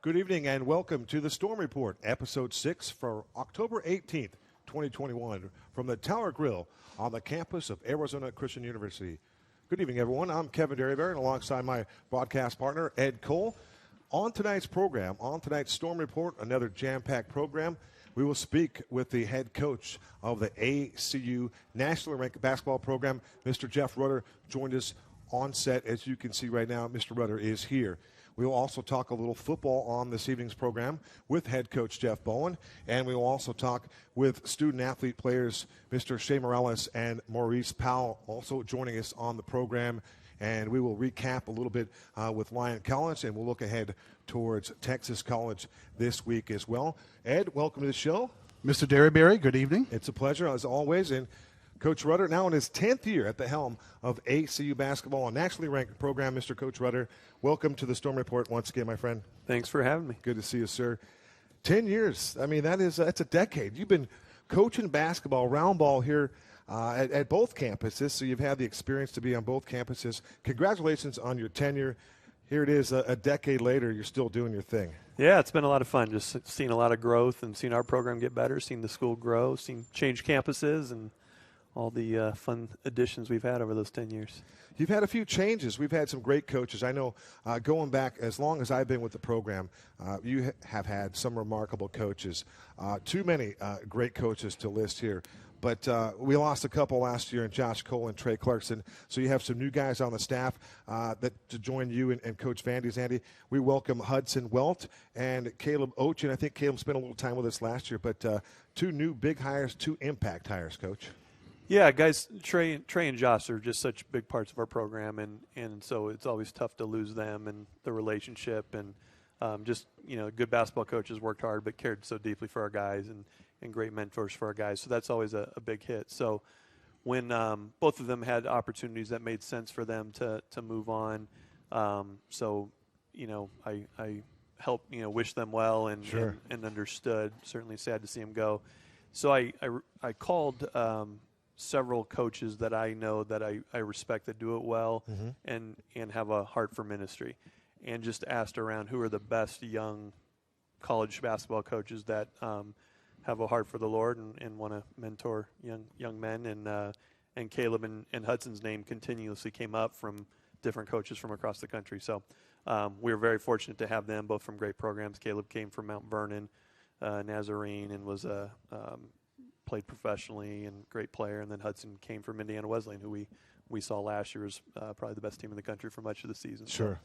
Good evening and welcome to the Storm Report, Episode 6 for October 18th, 2021, from the Tower Grill on the campus of Arizona Christian University. Good evening, everyone. I'm Kevin Derryberry, and alongside my broadcast partner, Ed Cole. On tonight's program, on tonight's Storm Report, another jam-packed program, we will speak with the head coach of the ACU Nationally Ranked Basketball Program, Mr. Jeff Rutter, joined us on set. As you can see right now, Mr. Rutter is here. We will also talk a little football on this evening's program with head coach Jeff Bowen, and we will also talk with student-athlete players Mr. Shea and Maurice Powell also joining us on the program. And we will recap a little bit with Lyon College, and we'll look ahead towards Texas College this week as well. Ed, welcome to the show. Mr. Derryberry, good evening. It's a pleasure, as always. And Coach Rutter, now in his 10th year at the helm of ACU basketball, a nationally ranked program. Mr. Coach Rutter, welcome to the Storm Report once again, my friend. Thanks for having me. Good to see you, sir. 10 years. I mean, that's a decade. You've been coaching basketball, round ball here at both campuses, so you've had the experience to be on both campuses. Congratulations on your tenure. Here it is, a decade later, you're still doing your thing. Yeah, it's been a lot of fun, just seeing a lot of growth and seeing our program get better, seeing the school grow, seeing change campuses, and all the fun additions we've had over those 10 years. You've had a few changes. We've had some great coaches. I know going back as long as I've been with the program, you have had some remarkable coaches. Too many great coaches to list here. But we lost a couple last year in Josh Cole and Trey Clarkson. So you have some new guys on the staff that to join you and Coach Vandy's, Andy. We welcome Hudson Welt and Caleb Ochin. I think Caleb spent a little time with us last year. But two new big hires, two impact hires, Coach. Yeah, guys, Trey and Josh are just such big parts of our program, and so it's always tough to lose them and the relationship. And good basketball coaches worked hard but cared so deeply for our guys and great mentors for our guys. So that's always a big hit. So when both of them had opportunities that made sense for them to move on, I helped wish them well and, sure. and understood. Certainly sad to see them go. So I called several coaches that I know that I respect that do it well and have a heart for ministry, and just asked around who are the best young college basketball coaches that have a heart for the Lord and want to mentor young men. And Caleb and Hudson's name continuously came up from different coaches from across the country. So we were very fortunate to have them, both from great programs. Caleb came from Mount Vernon, Nazarene, and was played professionally and great player. And then Hudson came from Indiana Wesleyan, who we saw last year was probably the best team in the country for much of the season. Sure.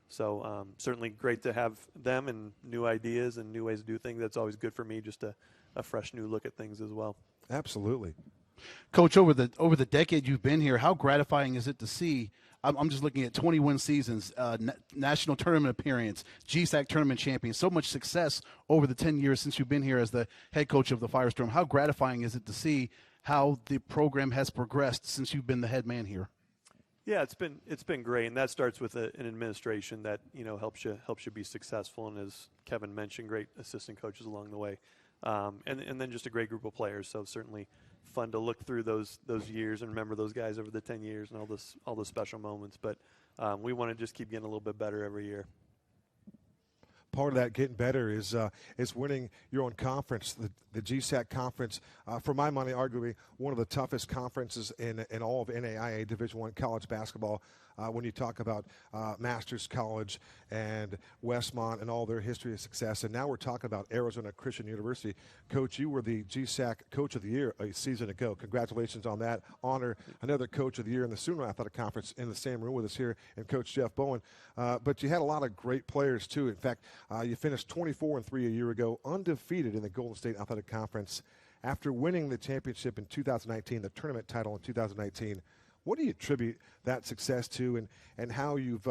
So certainly great to have them and new ideas and new ways to do things. That's always good for me, just a fresh new look at things as well. Absolutely. Coach, over the decade you've been here, how gratifying is it to see? I'm just looking at 21 seasons, national tournament appearance, GSAC tournament champion, so much success over the 10 years since you've been here as the head coach of the Firestorm. How gratifying is it to see how the program has progressed since you've been the head man here? Yeah, it's been great, and that starts with an administration that helps you be successful, and as Kevin mentioned, great assistant coaches along the way, and then just a great group of players. So certainly fun to look through those years and remember those guys over the 10 years and all those special moments. But we want to just keep getting a little bit better every year. Part of that getting better is winning your own conference, the GSAC conference. For my money, arguably one of the toughest conferences in all of NAIA Division I college basketball. When you talk about Masters College and Westmont and all their history of success. And now we're talking about Arizona Christian University. Coach, you were the GSAC Coach of the Year a season ago. Congratulations on that honor. Another Coach of the Year in the Sooner Athletic Conference in the same room with us here, and Coach Jeff Bowen. But you had a lot of great players, too. In fact, you finished 24-3 a year ago, undefeated in the Golden State Athletic Conference. After winning the championship in 2019, the tournament title in 2019, what do you attribute that success to, and how you've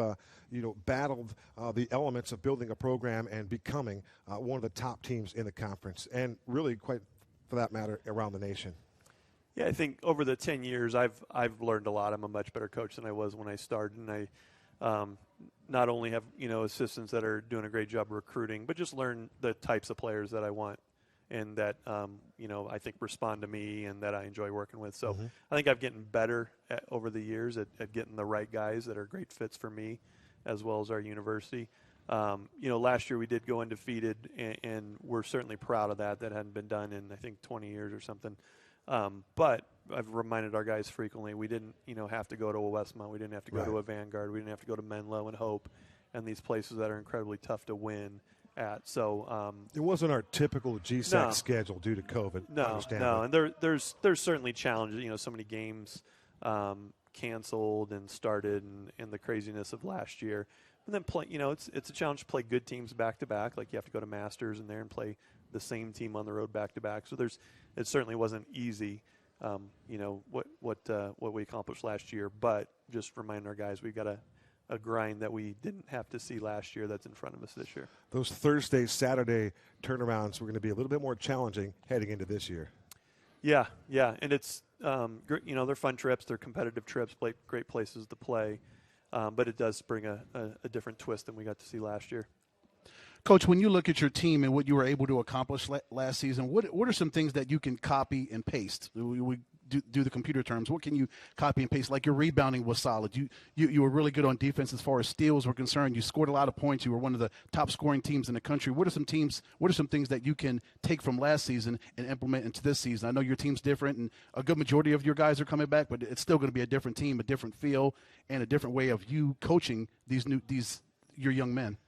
battled the elements of building a program and becoming one of the top teams in the conference, and really, quite for that matter, around the nation? Yeah, I think over the 10 years, I've learned a lot. I'm a much better coach than I was when I started, and I not only have assistants that are doing a great job recruiting, but just learn the types of players that I want and that I think respond to me and that I enjoy working with. So I think I've gotten better over the years at getting the right guys that are great fits for me, as well as our university. Last year we did go undefeated, and we're certainly proud of that. That hadn't been done in, I think, 20 years or something. But I've reminded our guys frequently, we didn't, have to go to a Westmont. We didn't have to go to a Vanguard. We didn't have to go to Menlo and Hope and these places that are incredibly tough to win at. So it wasn't our typical GSAC schedule due to COVID. No, and there's certainly challenges. So many games canceled and started, and the craziness of last year. And then play, it's a challenge to play good teams back to back. Like you have to go to Masters and there and play the same team on the road back to back. So it certainly wasn't easy. What we accomplished last year, but just remind our guys we've got a grind that we didn't have to see last year that's in front of us this year. Those Thursday, Saturday turnarounds were going to be a little bit more challenging heading into this year. Yeah, and it's they're fun trips, they're competitive trips, great places to play, but it does bring a different twist than we got to see last year. Coach, when you look at your team and what you were able to accomplish last season, what are some things that you can copy and paste? We do the computer terms. What can you copy and paste? Like your rebounding was solid. You were really good on defense as far as steals were concerned. You scored a lot of points. You were one of the top scoring teams in the country. What are some things that you can take from last season and implement into this season? I know your team's different, and a good majority of your guys are coming back, but it's still going to be a different team, a different feel, and a different way of you coaching your young men.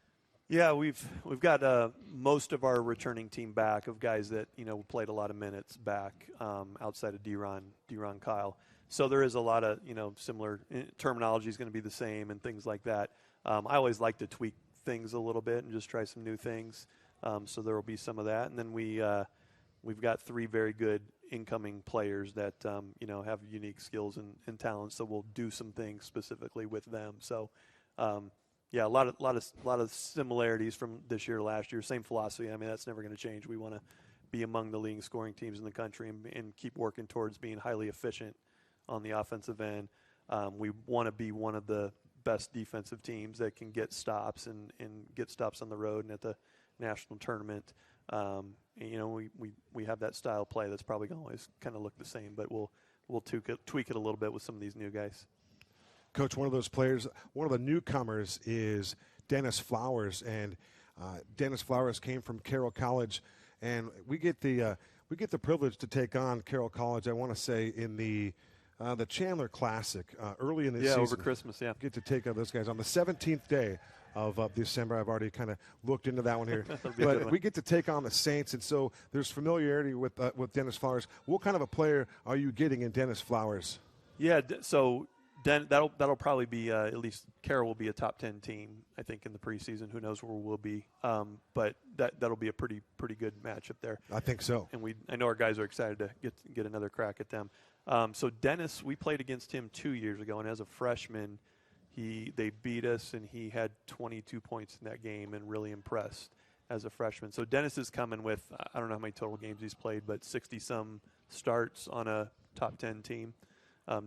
Yeah, we've got most of our returning team back of guys that played a lot of minutes back outside of D-Ron Kyle. So there is a lot of similar terminology is going to be the same and things like that. I always like to tweak things a little bit and just try some new things. So there will be some of that, and then we've got 3 very good incoming players that have unique skills and talents. So we'll do some things specifically with them. So. Yeah, a lot of similarities from this year to last year. Same philosophy. I mean, that's never going to change. We want to be among the leading scoring teams in the country and keep working towards being highly efficient on the offensive end. We want to be one of the best defensive teams that can get stops and get stops on the road and at the national tournament. We have that style of play that's probably going to always kind of look the same, but we'll tweak it a little bit with some of these new guys. Coach, one of those players, one of the newcomers is Dennis Flowers, and Dennis Flowers came from Carroll College, and we get the privilege to take on Carroll College. I want to say in the Chandler Classic early in the season. Yeah, over Christmas. Yeah, get to take on those guys on the 17th day of December. I've already kind of looked into that one here, but we get to take on the Saints, and so there's familiarity with Dennis Flowers. What kind of a player are you getting in Dennis Flowers? Yeah, so. That'll probably be at least Carroll will be a top 10 team, I think, in the preseason. Who knows where we'll be? But that'll be a pretty good matchup there. I think so. And I know our guys are excited to get another crack at them. So Dennis, we played against him 2 years ago, and as a freshman, they beat us, and he had 22 points in that game, and really impressed as a freshman. So Dennis is coming with I don't know how many total games he's played, but 60-some starts on a top 10 team.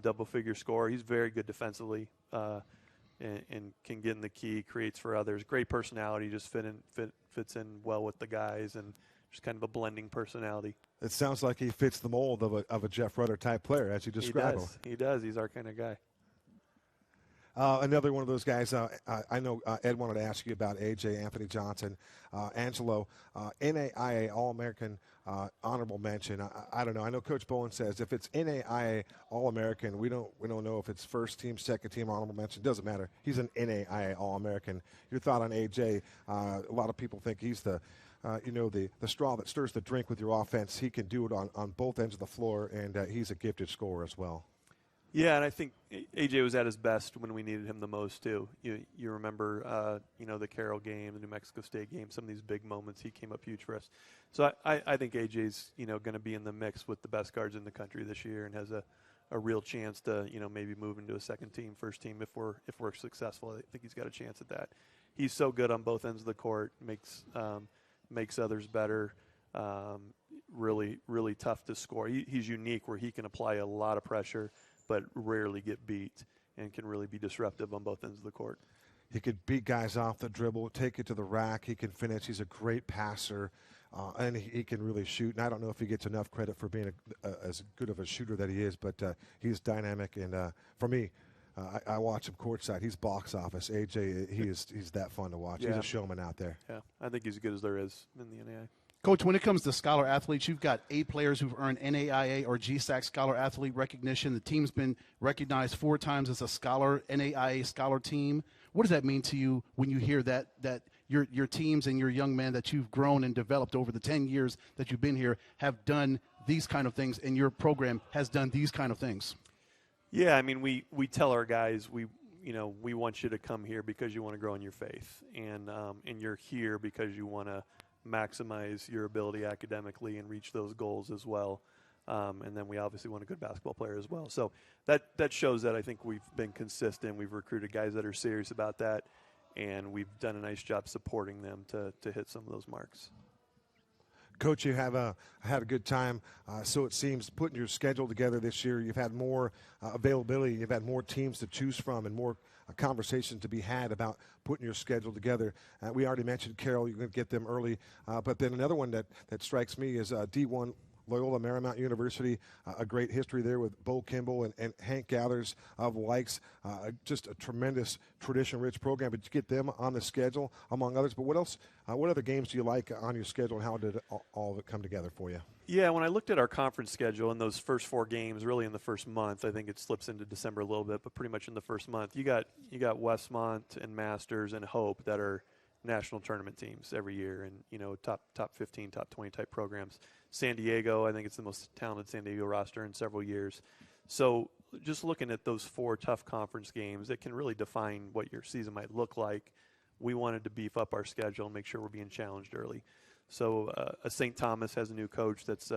Double-figure scorer. He's very good defensively and can get in the key, creates for others. Great personality, just fits in well with the guys, and just kind of a blending personality. It sounds like he fits the mold of a Jeff Rutter type player, as you describe him. He does. He's our kind of guy. Another one of those guys, I know Ed wanted to ask you about AJ, Anthony Johnson, Angelo, NAIA All-American honorable mention. I don't know. I know Coach Bowen says if it's NAIA All-American, we don't know if it's first team, second team honorable mention. Doesn't matter. He's an NAIA All-American. Your thought on AJ? A lot of people think he's the straw that stirs the drink with your offense. He can do it on both ends of the floor, and he's a gifted scorer as well. Yeah, and I think AJ was at his best when we needed him the most too. You remember, the Carroll game, the New Mexico State game, some of these big moments. He came up huge for us. So I think AJ's going to be in the mix with the best guards in the country this year, and has a real chance to maybe move into a second team, first team if we're successful. I think he's got a chance at that. He's so good on both ends of the court, makes others better. Really, really tough to score. He's unique where he can apply a lot of pressure, but rarely get beat, and can really be disruptive on both ends of the court. He could beat guys off the dribble, take it to the rack. He can finish. He's a great passer, and he can really shoot. And I don't know if he gets enough credit for being as good of a shooter that he is, but he's dynamic. And for me, I watch him courtside. He's box office. AJ, he's that fun to watch. He's a showman out there. Yeah, I think he's as good as there is in the NAIA. Coach, when it comes to scholar athletes, you've got 8 players who've earned NAIA or GSAC scholar athlete recognition. The team's been recognized 4 times as a scholar, NAIA scholar team. What does that mean to you when you hear that your teams and your young men that you've grown and developed over the 10 years that you've been here have done these kind of things, and your program has done these kind of things? Yeah, I mean, we tell our guys we want you to come here because you want to grow in your faith, and you're here because you want to maximize your ability academically and reach those goals as well. And then we obviously want a good basketball player as well. So that shows that I think we've been consistent. We've recruited guys that are serious about that, and we've done a nice job supporting them to hit some of those marks. Coach, you have had a good time, so it seems, putting your schedule together this year. You've had more availability. You've had more teams to choose from and more conversations to be had about putting your schedule together. We already mentioned Carroll. You're going to get them early. But then another one that strikes me is D1 Loyola Marymount University, a great history there with Bo Kimball and Hank Gathers of Likes. Just a tremendous tradition-rich program. But you get them on the schedule, among others. But what else? What other games do you like on your schedule, and how did all of it come together for you? Yeah, when I looked at our conference schedule and those first 4 games, really in the first month, I think it slips into December a little bit, but pretty much in the first month, you got Westmont and Masters and Hope that are national tournament teams every year, and top 15, top 20 type programs. San Diego, I think it's the most talented San Diego roster in several years. So just looking at those 4 tough conference games, it can really define what your season might look like. We wanted to beef up our schedule and make sure we're being challenged early. So St. Thomas has a new coach that's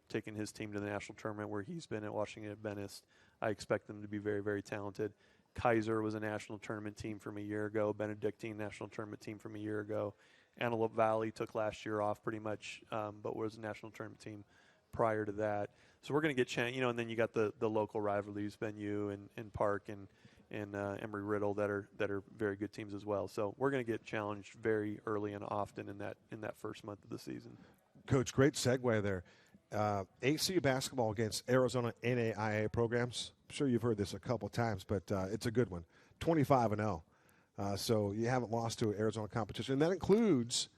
taking his team to the national tournament where he's been at Washington Adventist. I expect them to be very, very talented. Kaiser was a national tournament team from a year ago. Benedictine national tournament team from a year ago. Antelope Valley took last year off pretty much, but was a national tournament team prior to that. So we're going to get and then you got the local rivalries, Benue and Park and Embry-Riddle that are very good teams as well. So we're going to get challenged very early and often in that first month of the season. Coach, great segue there. ACU basketball against Arizona NAIA programs. I'm sure you've heard this a couple of times, but it's a good one. 25-0. So you haven't lost to an Arizona competition. And that includes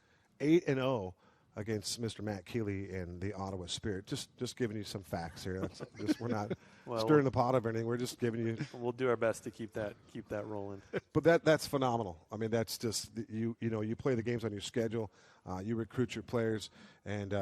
8-0 against Mr. Matt Keeley and the Ottawa Spirit. Just giving you some facts here. We're not stirring the pot of anything. We're just giving you. We'll do our best to keep that rolling. But that's phenomenal. I mean, that's just you play the games on your schedule. You recruit your players, and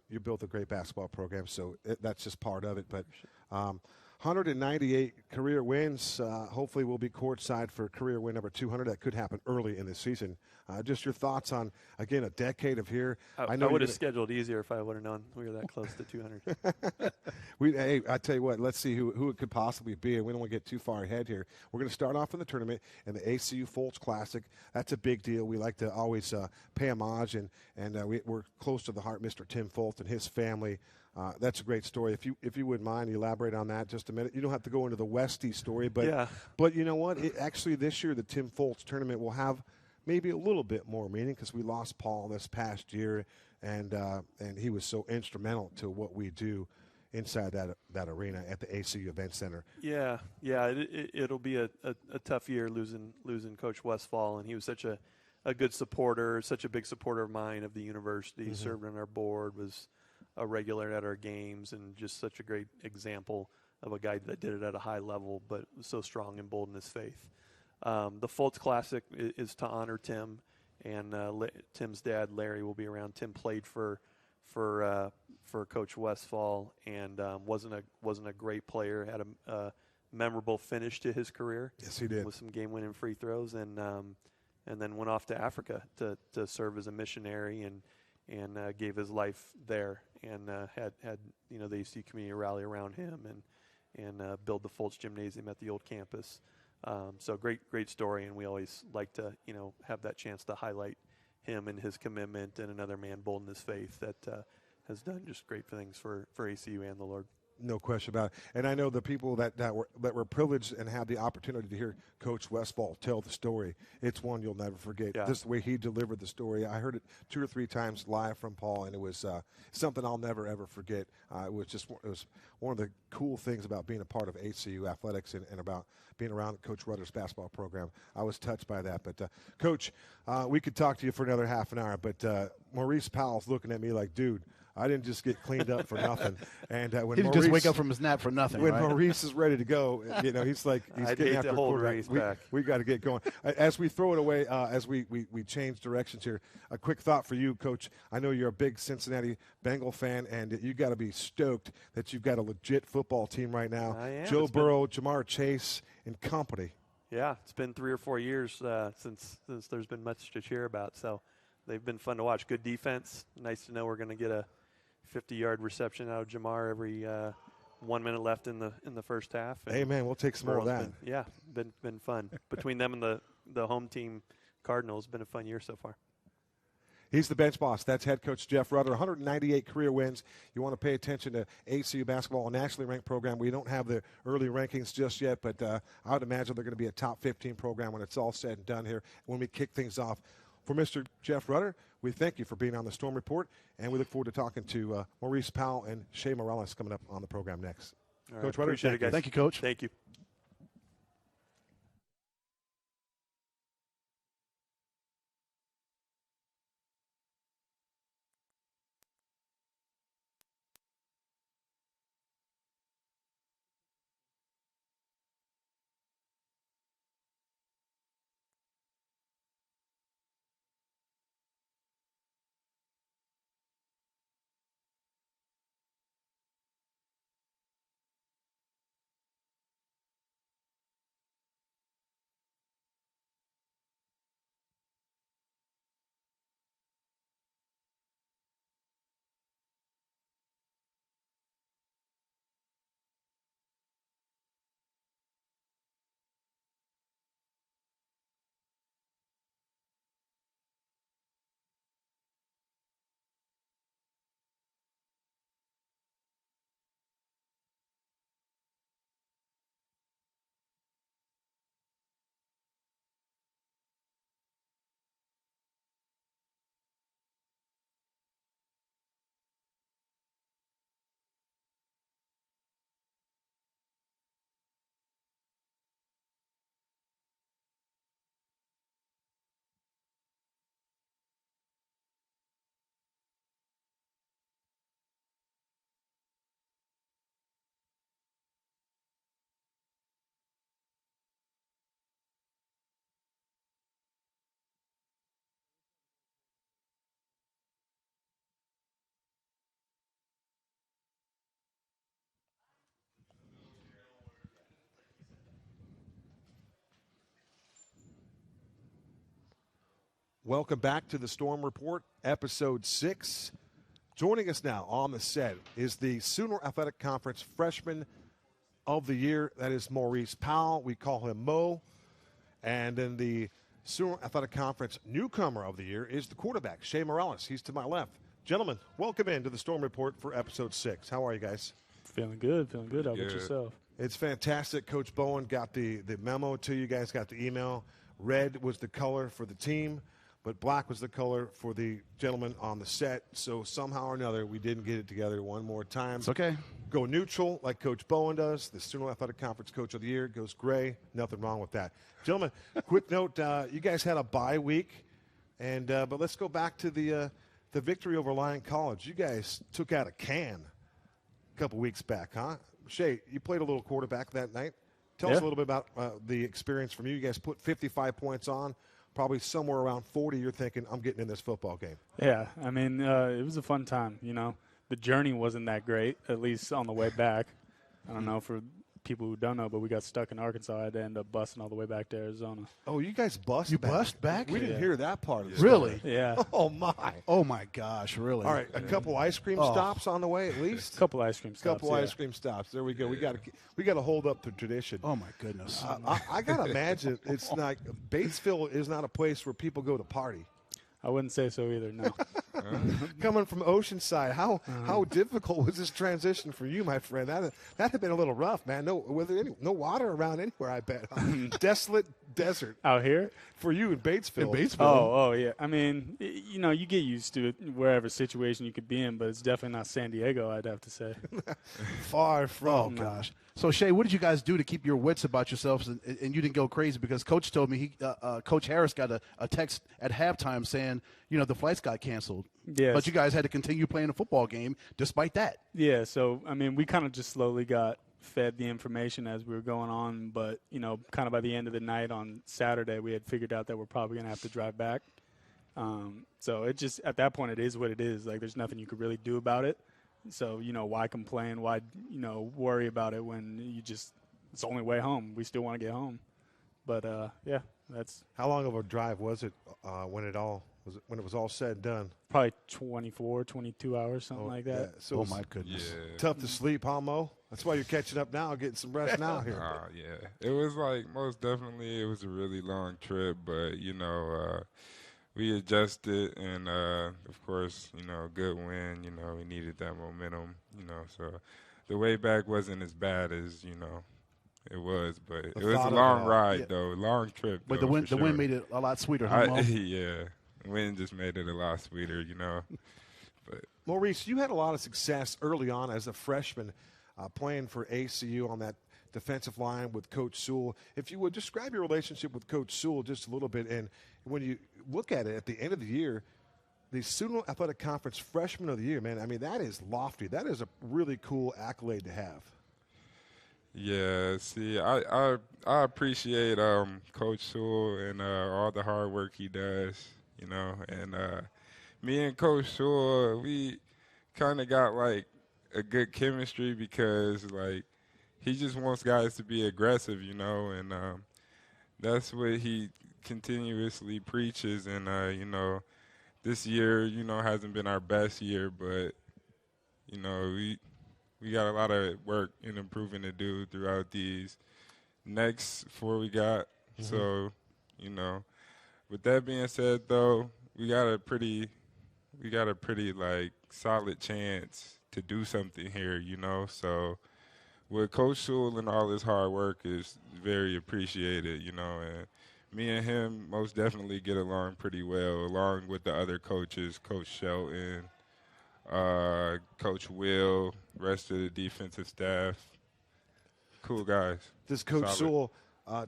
you built a great basketball program. So that's just part of it. But 198 career wins. Hopefully we'll be courtside for career win number 200. That could happen early in the season. Just your thoughts on, again, a decade of here. I would have scheduled easier if I would have known we were that close to 200. Hey, I tell you what, let's see who it could possibly be, and we don't want to get too far ahead here. We're going to start off in the tournament in the ACU Fultz Classic. That's a big deal. We like to always pay homage, and we're close to the heart, Mr. Tim Fultz and his family. That's a great story. If you wouldn't mind, elaborate on that just a minute. You don't have to go into the Westie story, but yeah. But you know what? Actually, this year the Tim Fultz tournament will have maybe a little bit more meaning because we lost Paul this past year, and he was so instrumental to what we do inside that arena at the ACU Event Center. Yeah. It'll be a tough year losing Coach Westfall, and he was such a good supporter, such a big supporter of mine of the university. Mm-hmm. Served on our board, was a regular at our games, and just such a great example of a guy that did it at a high level, but was so strong and bold in his faith. The Fultz Classic is to honor Tim, and Tim's dad, Larry, will be around. Tim played for Coach Westfall, and wasn't a great player. Had a memorable finish to his career. Yes, he did. With some game-winning free throws, and then went off to Africa to serve as a missionary, and gave his life there, and had the ACU community rally around him and build the Fultz Gymnasium at the old campus. So great story, and we always like to have that chance to highlight him and his commitment, and another man bold in his faith that has done just great things for ACU and the Lord. No question about it. And I know the people that were privileged and had the opportunity to hear Coach Westfall tell the story. It's one you'll never forget. Yeah. Just the way he delivered the story. I heard it 2 or 3 times live from Paul, and it was something I'll never, ever forget. It was one of the cool things about being a part of ACU Athletics and about being around Coach Rutter's basketball program. I was touched by that. But, Coach, we could talk to you for another half an hour, but Maurice Powell's looking at me like, dude, I didn't just get cleaned up for nothing. And when he didn't Maurice, just wake up from his nap for nothing. when right? Maurice is ready to go, he's like, he's I'd getting hate after to hold quarterback. Maurice back. We got to get going. As we throw it away, as we change directions here, a quick thought for you, Coach. I know you're a big Cincinnati Bengal fan, and you got to be stoked that you've got a legit football team right now. I am. Joe Burrow, Jamar Chase, and company. Yeah, it's been 3 or 4 years since there's been much to cheer about. So they've been fun to watch. Good defense. Nice to know we're going to get a 50-yard reception out of Jamar every 1 minute left in the first half. And Hey, man, we'll take some more of that. Been fun. Between them and the home team Cardinals, been a fun year so far. He's the bench boss. That's head coach Jeff Rutter. 198 career wins. You want to pay attention to ACU basketball, a nationally ranked program. We don't have the early rankings just yet, but I would imagine they're going to be a top 15 program when it's all said and done here. When we kick things off, for Mr. Jeff Rutter, we thank you for being on the Storm Report, and we look forward to talking to Maurice Powell and Shea Morales coming up on the program next. All Coach right, Rutter, appreciate it, guys. Thank you, Coach. Thank you. Welcome back to the Storm Report, Episode 6. Joining us now on the set is the Sooner Athletic Conference Freshman of the Year. That is Maurice Powell. We call him Mo. And then the Sooner Athletic Conference Newcomer of the Year is the quarterback, Shea Morales. He's to my left. Gentlemen, welcome into the Storm Report for Episode 6. How are you guys? Feeling good. How about yourself? It's fantastic. Coach Bowen got the memo to you guys, got the email. Red was the color for the team, but black was the color for the gentleman on the set. So somehow or another, we didn't get it together one more time. It's okay. Go neutral like Coach Bowen does. The Sooner Athletic Conference Coach of the Year goes gray. Nothing wrong with that. Gentlemen, quick note, you guys had a bye week, and but let's go back to the victory over Lyon College. You guys took out a can a couple weeks back, huh? Shea, you played a little quarterback that night. Tell us a little bit about the experience from you. You guys put 55 points on. Probably somewhere around 40, you're thinking, I'm getting in this football game. Yeah, I mean, it was a fun time, you know. The journey wasn't that great, at least on the way back. I don't know for people who don't know, but we got stuck in Arkansas. I had to end up busting all the way back to Arizona. Oh, you guys bust You back. bust back? We didn't Yeah. hear that part of the Really? story. Yeah, Oh, my. Oh, my gosh, really? All right, a couple ice cream stops on the way at least? a couple ice cream stops. Couple ice cream stops. There we go. We got to hold up the tradition. Oh, my goodness. I got to imagine it's like Batesville is not a place where people go to party. I wouldn't say so either, no. Coming from Oceanside, how difficult was this transition for you, my friend? That had been a little rough, man. No water around anywhere, I bet. Desolate desert Out here? for you in Batesville. Oh, yeah. I mean, you get used to it, wherever situation you could be in, but it's definitely not San Diego, I'd have to say. Far from. Oh, gosh. So, Shea, what did you guys do to keep your wits about yourselves and you didn't go crazy? Because Coach told me Coach Harris got a text at halftime saying, the flights got canceled. Yes. But you guys had to continue playing a football game despite that. Yeah, so, I mean, we kind of just slowly got fed the information as we were going on. But, kind of by the end of the night on Saturday, we had figured out that we're probably going to have to drive back. So it just, at that point, it is what it is. Like, there's nothing you could really do about it. So, why complain? Why, worry about it when it's the only way home. We still want to get home. But, yeah, that's. How long of a drive was it when it was all said and done? Probably 24, 22 hours, something like that. Yeah. So my goodness. Yeah. tough to sleep, huh, Mo? That's why you're catching up now, getting some rest now here. Yeah. It was most definitely it was a really long trip, but, we adjusted and, of course, good win. We needed that momentum, so the way back wasn't as bad as, it was, but it was a long ride, though, long trip. But though, the win made it a lot sweeter, huh, Mo? Yeah, the win just made it a lot sweeter, But Maurice, you had a lot of success early on as a freshman playing for ACU on that defensive line with Coach Sewell. If you would describe your relationship with Coach Sewell just a little bit, and when you look at it at the end of the year, the Student Athletic Conference Freshman of the Year, man, I mean, that is lofty. That is a really cool accolade to have. Yeah, see, I appreciate Coach Sewell and all the hard work he does, and me and Coach Sewell, we kind of got a good chemistry because he just wants guys to be aggressive, and that's what he continuously preaches. And this year, hasn't been our best year, but we got a lot of work and improving to do throughout these next 4 we got. Mm-hmm. So, with that being said, though, we got a pretty solid chance to do something here, So, with Coach Sewell and all his hard work is very appreciated, and me and him most definitely get along pretty well, along with the other coaches, Coach Shelton, Coach Will, rest of the defensive staff. Cool guys. Does Coach Sewell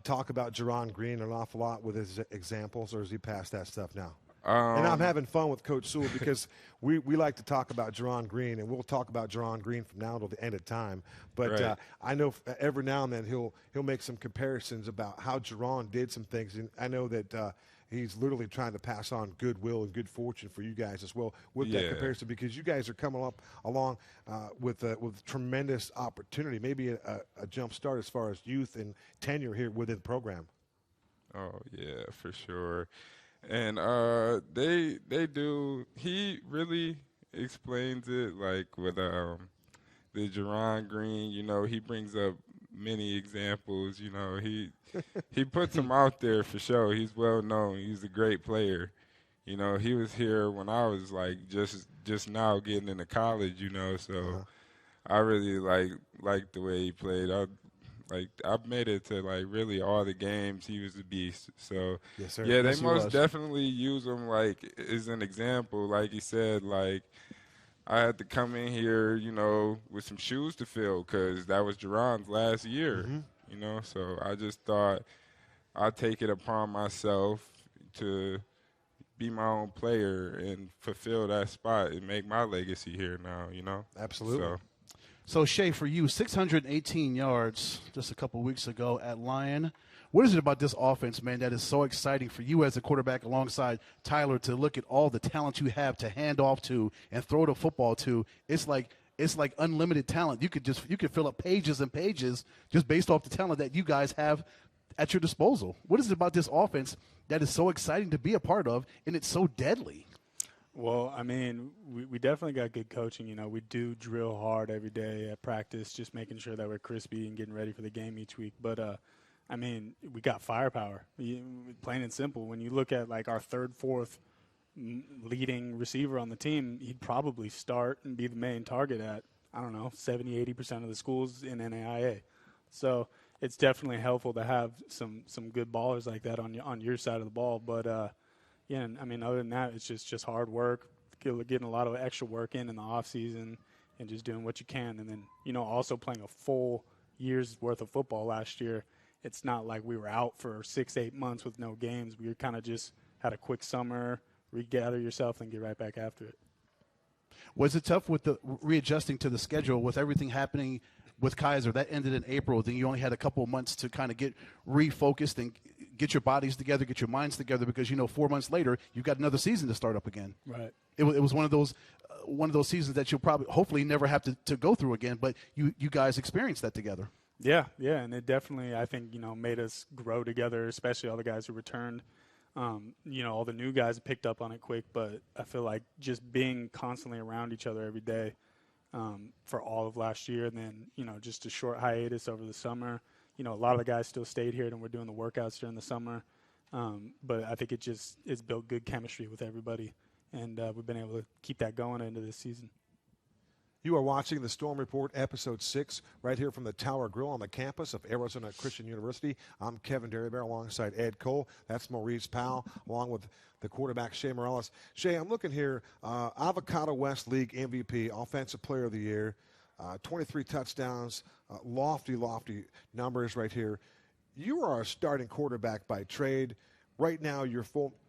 talk about Jerron Green an awful lot with his examples, or is he past that stuff now? And I'm having fun with Coach Sewell because we like to talk about Jerron Green, and we'll talk about Jerron Green from now until the end of time. But right. I know every now and then he'll make some comparisons about how Jerron did some things, and I know that he's literally trying to pass on goodwill and good fortune for you guys as well with that comparison, because you guys are coming along with tremendous opportunity, maybe a jump start as far as youth and tenure here within the program. Oh yeah, for sure. And they do. He really explains it with the Jerron Green. He brings up many examples. He puts him out there for sure. He's well known. He's a great player. He was here when I was just now getting into college. So I really like the way he played. I've made it to really all the games. He was a beast. So yes, sir. Yeah, yes, they most definitely use him as an example. Like he said, I had to come in here, with some shoes to fill because that was Jerron's last year. Mm-hmm. So I just thought I'd take it upon myself to be my own player and fulfill that spot and make my legacy here now. Absolutely. So, Shea, for you, 618 yards just a couple weeks ago at Lyon. What is it about this offense, man, that is so exciting for you as a quarterback alongside Tyler to look at all the talent you have to hand off to and throw the football to? It's like unlimited talent. You could fill up pages and pages just based off the talent that you guys have at your disposal. What is it about this offense that is so exciting to be a part of, and it's so deadly? Well, I mean, we definitely got good coaching. We do drill hard every day at practice, just making sure that we're crispy and getting ready for the game each week. But, I mean, we got firepower, plain and simple. When you look at, our third, fourth leading receiver on the team, he'd probably start and be the main target at, I don't know, 70-80% of the schools in NAIA. So it's definitely helpful to have some good ballers like that on your side of the ball. But yeah, I mean, other than that, it's just hard work, getting a lot of extra work in the off season, and just doing what you can. And then, you know, also playing a full year's worth of football last year. It's not like we were out for 6-8 months with no games. We kind of just had a quick summer, regather yourself, and get right back after it. Was it tough with the readjusting to the schedule with everything happening with Kaiser? That ended in April. Then you only had a couple of months to kind of get refocused and get your bodies together, get your minds together, because, you know, 4 months later, you've got another season to start up again. Right. It was one of those seasons that you'll probably, hopefully, never have to go through again, but you guys experienced that together. Yeah, and it definitely, I think, you know, made us grow together, especially all the guys who returned. You know, all the new guys picked up on it quick, but I feel like just being constantly around each other every day for all of last year, and then, you know, just a short hiatus over the summer. You know, a lot of the guys still stayed here, and we're doing the workouts during the summer. But I think it's built good chemistry with everybody, and we've been able to keep that going into this season. You are watching the Storm Report, Episode 6, right here from the Tower Grill on the campus of Arizona Christian University. I'm Kevin Derryberry alongside Ed Cole. That's Maurice Powell, along with the quarterback, Shea Morales. Shea, I'm looking here, Avocado West League MVP, Offensive Player of the Year, 23 touchdowns, lofty numbers right here. You are a starting quarterback by trade. Right now, you're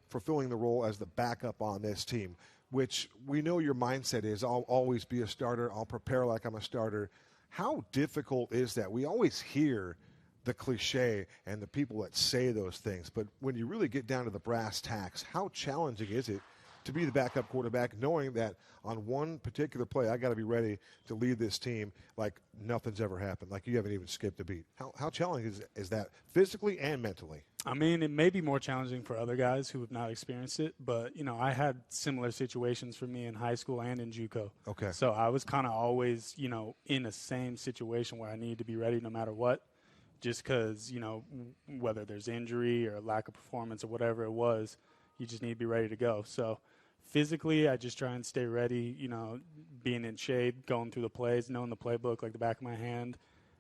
fulfilling the role as the backup on this team, which we know your mindset is, I'll always be a starter, I'll prepare like I'm a starter. How difficult is that? We always hear the cliche and the people that say those things, but when you really get down to the brass tacks, how challenging is it to be the backup quarterback, knowing that on one particular play, I got to be ready to lead this team like nothing's ever happened, like you haven't even skipped a beat? How challenging is that physically and mentally? I mean, it may be more challenging for other guys who have not experienced it, but, you know, I had similar situations for me in high school and in JUCO. Okay. So I was kind of always, you know, in the same situation where I needed to be ready no matter what, just because, you know, whether there's injury or lack of performance or whatever it was, you just need to be ready to go. So physically, I just try and stay ready, you know, being in shade, going through the plays, knowing the playbook like the back of my hand.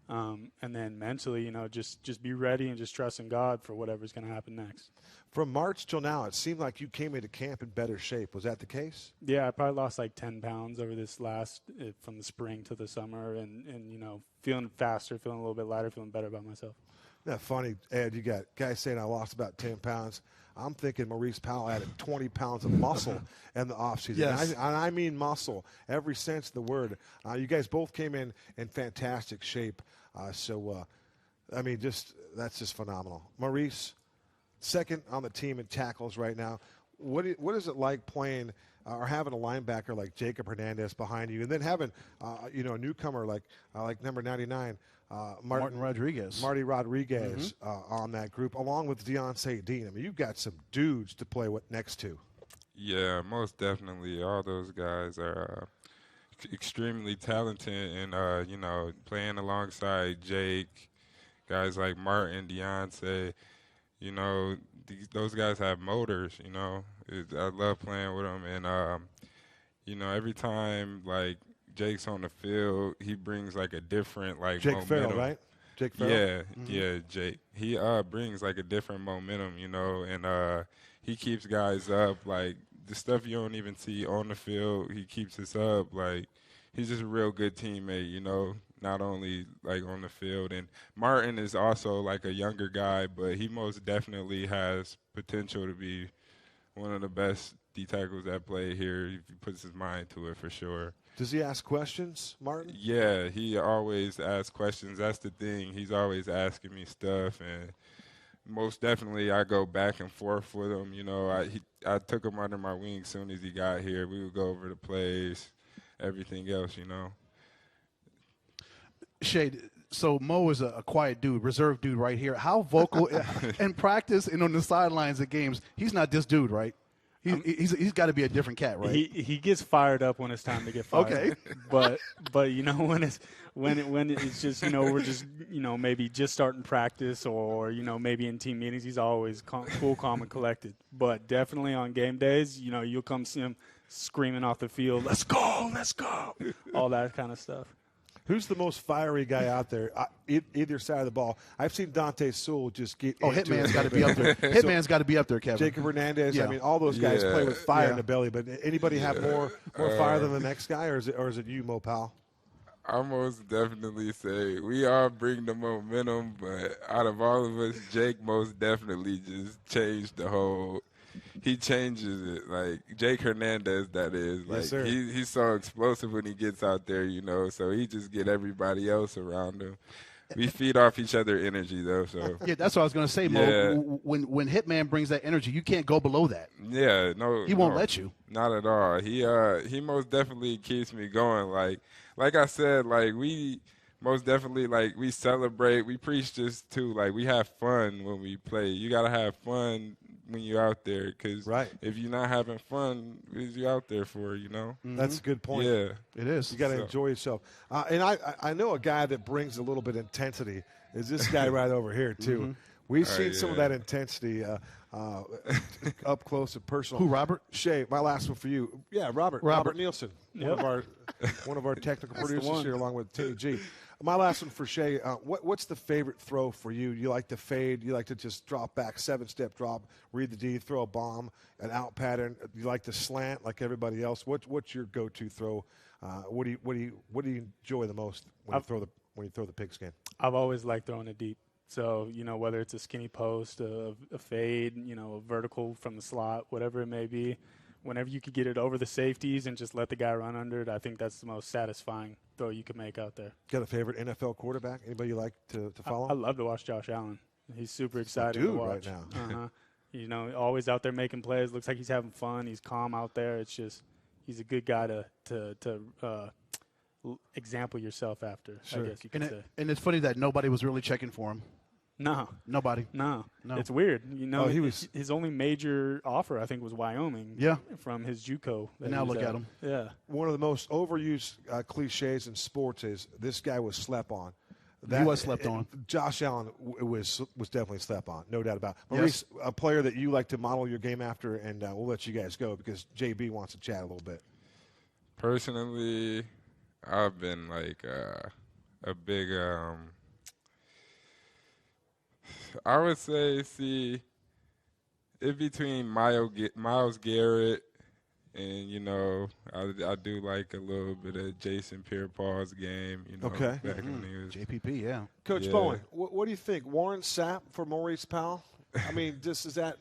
And then mentally, you know, just be ready and just trust in God for whatever's going to happen next. From March till now, it seemed like you came into camp in better shape. Was that the case? Yeah, I probably lost like 10 pounds over this from the spring to the summer, and you know, feeling faster, feeling a little bit lighter, feeling better about myself. Isn't that funny, Ed? You got guys saying I lost about 10 pounds. I'm thinking Maurice Powell added 20 pounds of muscle in the offseason. Yes. And I mean muscle, every sense of the word. You guys both came in fantastic shape. I mean, that's just phenomenal. Maurice, second on the team in tackles right now. What is it like playing or having a linebacker like Jacob Hernandez behind you, and then having you know, a newcomer like number 99, Martin Rodriguez. Marty Rodriguez on that group, along with Deontay Dean. I mean, you've got some dudes to play next to. Yeah, most definitely. All those guys are extremely talented, and you know, playing alongside Jake, guys like Martin, Deontay, you know, those guys have motors. You know, I love playing with them, and you know, every time like Jake's on the field, he brings like a different like Jake momentum. Farrell, right? Jake Farrell? Yeah, Jake. He brings like a different momentum, you know, and he keeps guys up. Like the stuff you don't even see on the field, he keeps us up. Like he's just a real good teammate, you know, not only like on the field. And Martin is also like a younger guy, but he most definitely has potential to be one of the best D tackles that play here if he puts his mind to it, for sure. Does he ask questions, Martin? Yeah, he always asks questions. That's the thing. He's always asking me stuff, and most definitely I go back and forth with him. You know, I took him under my wing as soon as he got here. We would go over the plays, everything else, you know. Shea, so Mo is a quiet dude, reserved dude right here. How vocal in practice and on the sidelines at games? He's not this dude, right? He's got to be a different cat, right? He gets fired up when it's time to get fired. Okay. But when it's just we're just maybe just starting practice or maybe in team meetings, he's always cool, calm, and collected. But definitely on game days, you'll come see him screaming off the field, let's go, all that kind of stuff. Who's the most fiery guy out there, either side of the ball? I've seen Dante Sewell just get Hitman's got to be up there. Hitman's got to be up there, Kevin. Jacob Hernandez. Yeah. I mean, all those guys play with fire in the belly. But anybody have more fire than the next guy, or is it you, Mo Powell? I most definitely say we all bring the momentum, but out of all of us, Jake most definitely just changed the whole. He changes it, like Jake Hernandez. That is, like yes, he's so explosive when he gets out there, So he just get everybody else around him. We feed off each other energy, though. So yeah, that's what I was going to say, Mo. Yeah. When Hitman brings that energy, you can't go below that. Yeah, no, he won't let you. Not at all. He most definitely keeps me going. Like I said, like we most definitely we celebrate. We preach this too. Like we have fun when we play. You gotta have fun when you're out there, because if you're not having fun, what is you out there for, Mm-hmm. That's a good point. Yeah. It is. You got to enjoy yourself. And I know a guy that brings a little bit of intensity is this guy right over here, too. Mm-hmm. We've seen some of that intensity up close and personal. Who, Robert? Shea, my last one for you. Yeah, Robert Nielsen, one of our technical producers here, along with Timmy G. My last one for Shea, what's the favorite throw for you? You like to fade? You like to just drop back, 7-step drop, read the D, throw a bomb, an out pattern? You like to slant like everybody else? What's your go-to throw? What do you enjoy the most when you throw the pigskin? I've always liked throwing it deep. So, whether it's a skinny post, a fade, a vertical from the slot, whatever it may be, whenever you could get it over the safeties and just let the guy run under it, I think that's the most satisfying throw you can make out there. Got a favorite NFL quarterback? Anybody you like to follow? I love to watch Josh Allen. He's super exciting to watch. Right now. Always out there making plays. Looks like he's having fun. He's calm out there. It's just he's a good guy to example yourself after, sure. I guess you could say. And it's funny that nobody was really checking for him. No. Nobody. No. It's weird. His only major offer, I think, was Wyoming. Yeah. From his JUCO. And now look at him. Yeah. One of the most overused cliches in sports is this guy was slept on. He was slept on. Josh Allen was definitely slept on, no doubt about it. Maurice, a player that you like to model your game after, and we'll let you guys go because JB wants to chat a little bit. Personally, I've been a big I would say, in between Myles Garrett and, I do like a little bit of Jason Pierre-Paul's game, Okay. Back when he was JPP, yeah. Coach Bowen, what do you think? Warren Sapp for Maurice Powell? I mean, just is that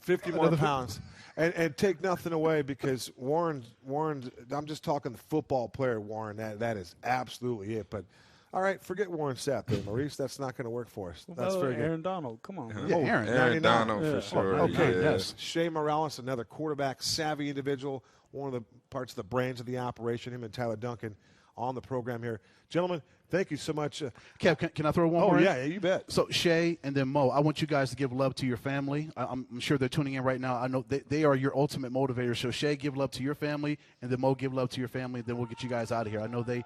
50 more pounds? And take nothing away because Warren, I'm just talking the football player, Warren. That is absolutely it. But, all right, forget Warren Sapp there, Maurice. That's not going to work for us. That's very good. Aaron Donald, come on. Man. Yeah, Aaron. Aaron Donald for sure. Okay, yes. Shea Morales, another quarterback, savvy individual, one of the parts of the brains of the operation, him and Tyler Duncan on the program here. Gentlemen, thank you so much. Kev, can I throw one more? Oh, yeah, you bet. So, Shea and then Mo, I want you guys to give love to your family. I'm sure they're tuning in right now. I know they are your ultimate motivators. So, Shea, give love to your family, and then Mo, give love to your family, and then we'll get you guys out of here. I know they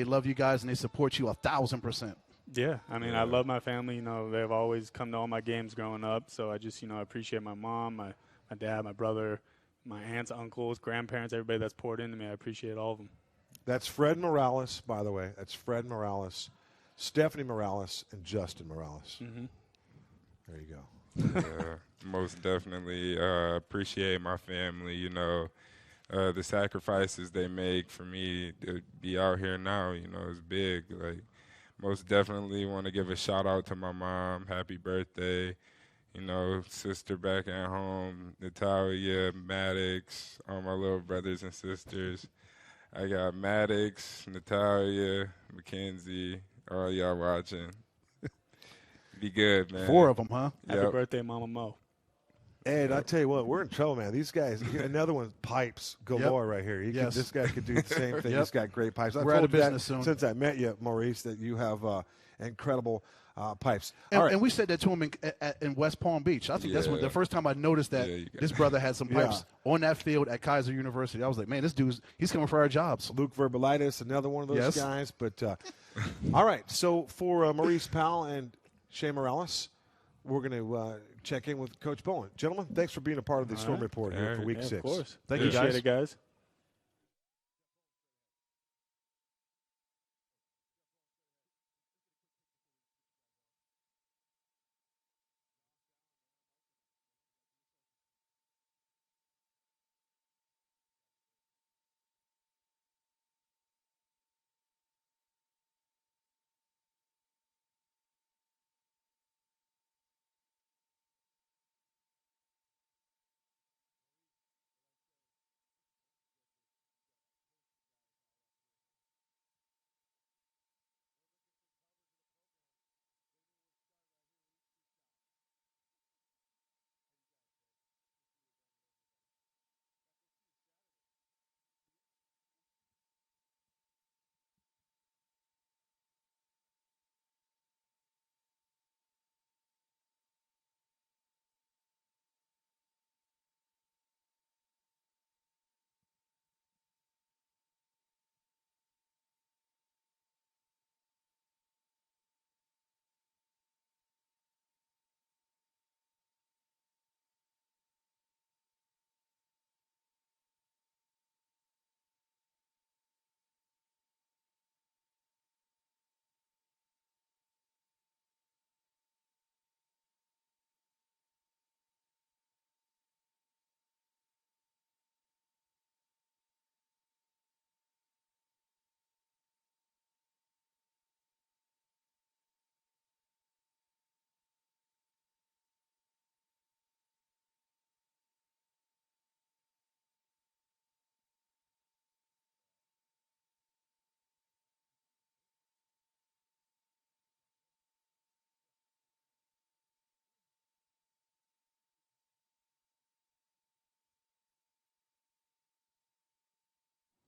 love you guys, and they support you 1,000%. Yeah, I mean, I love my family. They've always come to all my games growing up. So I just, I appreciate my mom, my dad, my brother, my aunts, uncles, grandparents, everybody that's poured into me. I appreciate all of them. That's Fred Morales, by the way. That's Fred Morales, Stephanie Morales, and Justin Morales. Mm-hmm. There you go. Most definitely appreciate my family, the sacrifices they make for me to be out here now, is big. Like, most definitely want to give a shout out to my mom. Happy birthday. Sister back at home, Natalia, Maddox, all my little brothers and sisters. I got Maddox, Natalia, Mackenzie, all y'all watching. Be good, man. 4 of them, huh? Happy birthday, Mama Mo. Ed, I tell you what, we're in trouble, man. These guys, another one, pipes galore right here. This guy could do the same thing. He's got great pipes. We're out of business soon. Since I met you, Maurice, that you have incredible pipes. And, All right. and we said that to him in West Palm Beach. I think that's Yeah. the first time I noticed that this brother had some pipes on that field at Kaiser University. I was like, man, this dude's he's coming for our jobs. Luke Verbalitis, another one of those Yes. guys. But all right, so for Maurice Powell and Shea Morales, we're going to check in with Coach Bowen. Gentlemen, thanks for being a part of the Storm Report here for Week 6. Of course. Thank you, Appreciate guys. it, guys.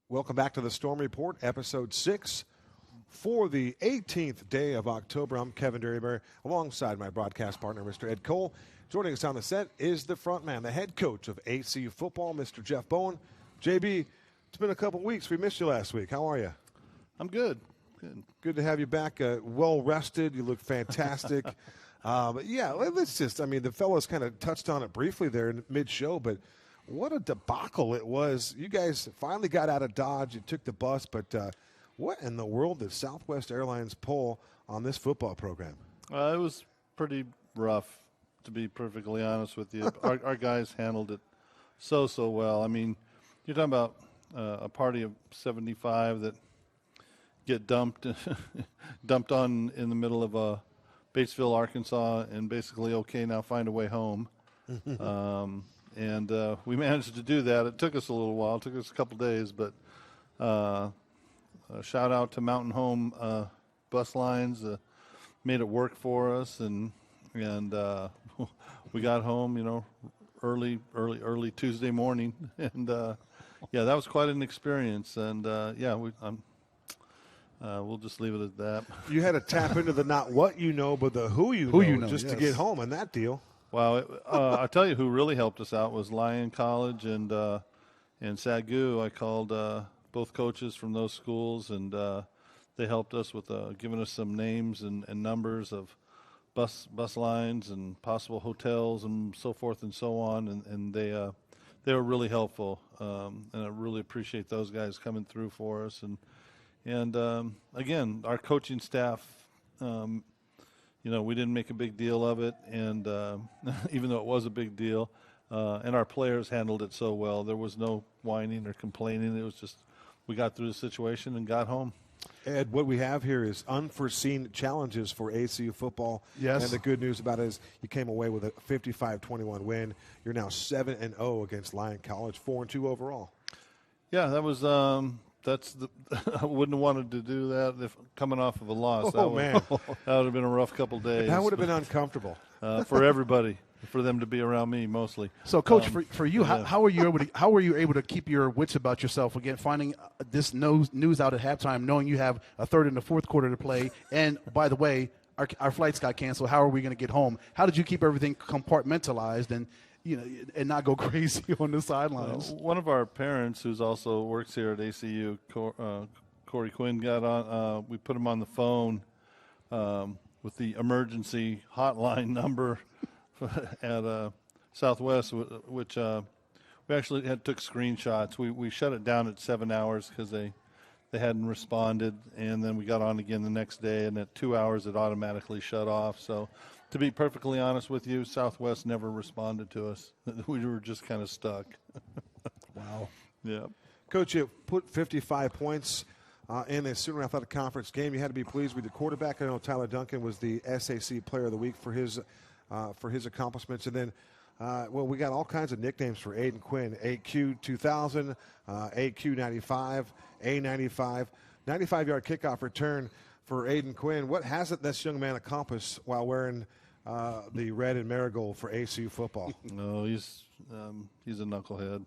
Welcome back to the Storm Report, Episode 6. For the 18th day of October, I'm Kevin Derryberry, alongside my broadcast partner, Mr. Ed Cole. Joining us on the set is the front man, the head coach of ACU Football, Mr. Jeff Bowen. JB, it's been a couple weeks. We missed you last week. How are you? I'm good. Good to have you back. Well rested. You look fantastic. But yeah, let's just, the fellows kind of touched on it briefly there in mid-show, but what a debacle it was. You guys finally got out of Dodge. You took the bus, but what in the world did Southwest Airlines pull on this football program? It was pretty rough, to be perfectly honest with you. Our guys handled it so well. You're talking about a party of 75 that get dumped on in the middle of Batesville, Arkansas, and basically, okay, now find a way home. And we managed to do that. It took us a little while. It took us a couple days, but shout out to Mountain Home Bus Lines. Made it work for us, and we got home, early Tuesday morning, and yeah, that was quite an experience. And we'll just leave it at that. You had to tap into the not what you know, but the who you know, just to get home in that deal. Wow, I'll tell you who really helped us out was Lyon College and SAGU. I called both coaches from those schools, and they helped us with giving us some names and numbers of bus lines and possible hotels and so forth and so on. And they were really helpful, and I really appreciate those guys coming through for us. And again, our coaching staff. We didn't make a big deal of it, and even though it was a big deal, and our players handled it so well. There was no whining or complaining. It was just we got through the situation and got home. Ed, what we have here is unforeseen challenges for ACU football. Yes. And the good news about it is you came away with a 55-21 win. You're now 7-0 against Lyon College, 4-2 overall. Yeah, that was I wouldn't have wanted to do that if coming off of a loss. Oh, man. That would have been a rough couple days. That would have been uncomfortable. For everybody, for them to be around me mostly. So, Coach, for you, how were you able to keep your wits about yourself again, finding this news out at halftime, knowing you have a third and a fourth quarter to play, and by the way, our flights got canceled. How are we going to get home? How did you keep everything compartmentalized and and not go crazy on the sidelines? One of our parents, who's also works here at ACU, Corey Quinn, got on. We put him on the phone with the emergency hotline number at Southwest, which we actually took screenshots. We shut it down at 7 hours because they hadn't responded, and then we got on again the next day, and at 2 hours it automatically shut off. So to be perfectly honest with you, Southwest never responded to us. We were just kind of stuck. Wow. Yeah. Coach, you put 55 points in the Student Athletic Conference game. You had to be pleased with your quarterback. I know Tyler Duncan was the SAC Player of the Week for his accomplishments. And then, we got all kinds of nicknames for Aiden Quinn. AQ 2000, AQ 95, A95, 95-yard kickoff return for Aiden Quinn. What hasn't this young man accomplished while wearing the red and marigold for ACU football? No, he's a knucklehead.